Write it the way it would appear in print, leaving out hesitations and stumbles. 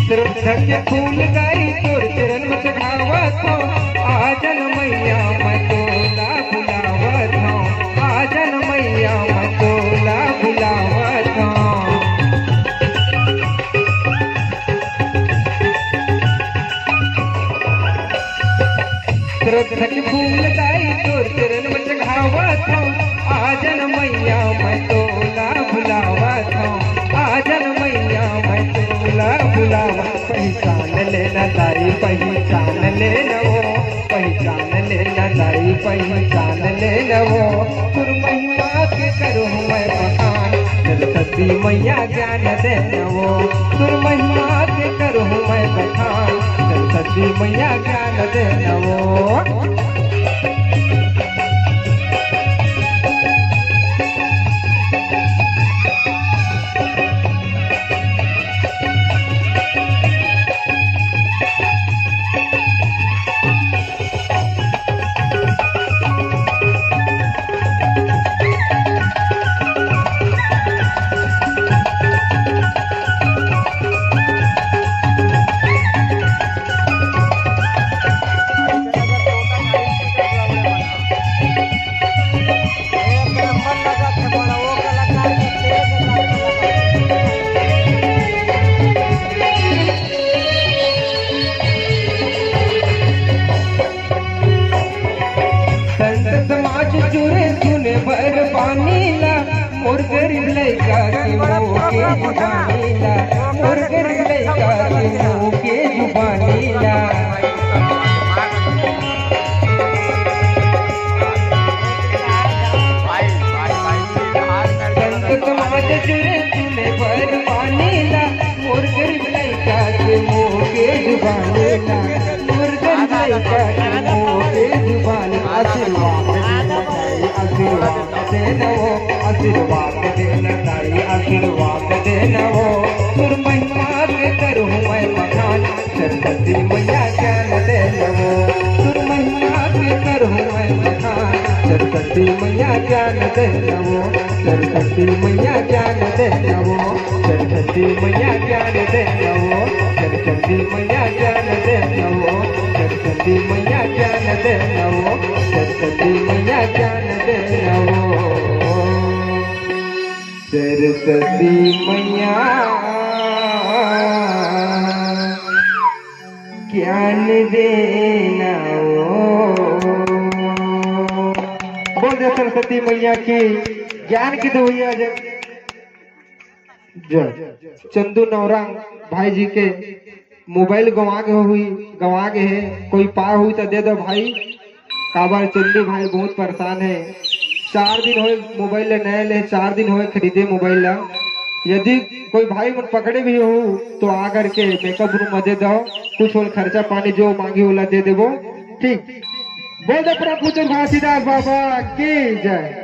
श्रद्धा के फूल गाई तोर चरण में चढ़ावत हो, आजन मैया मैं तोला बुलावत हो, आजन मैया मैं तोला बुलावत हो। श्रद्धा के फूल गाई तोर चरण में चढ़ावत हो, आजन मैया मैं तोला बुलावत हो, आजन मैया मैं तोला बुलावा। पहचान लेना दाई पहचान लेना वो, पहचान लेना दाई पहचान लेना वो। तुर महिमा के करूँ मैं बखान, सरस्वती मैया ज्ञान देना वो। तुर महिमा के करूँ मैं बखान, सरस्वती मैया ज्ञान देना वो। जुरे सुने भर पानीला मोर गरीब लइका के मुँह के जुबानीला, मोर गरीब लइका के मुँह के जुबानीला। संत समाज जुरे सुने भर पानीला मोर गरीब लइका के मुँह के जुबानीला, मोर गरीब लइका के मुँह के जुबानी। आशीर्वाद आशीर्वाद देना वो, आशीर्वाद देना दाई आशीर्वाद देना वो। तुर महिमा के करूँ मैं बखान, सरस्वती मैया ज्ञान देना वो। तुर महिमा के करूँ मैं बखान, सरस्वती मैया ज्ञान देना वो, सरस्वती मैया ज्ञान देना वो, सरस्वती मैया ज्ञान देना वो, सरस्वती मैया ज्ञान देना वो, सरस्वती मैया ज्ञान देना वो, सरस्वती मैया ज्ञान देना वो। सरस्वती मैया ज्ञान देना वो। बोल दे सरस्वती मैया की ज्ञान की दो भैया। चंदू नौरंग भाई जी के मोबाइल गंवा गए है, कोई पा हुई तो दे दो भाई। काबर चंदू भाई बहुत परेशान है, 4 दिन हुए मोबाइल नए ले, 4 दिन हुए खरीदे मोबाइल। यदि कोई भाई मन पकड़े भी हो तो आकर के मेकअप रूम में दे दो, कुछ और खर्चा पानी जो मांगी होला दे देवो। ठीक बोल दो प्रभु घासीदास बाबा की जय।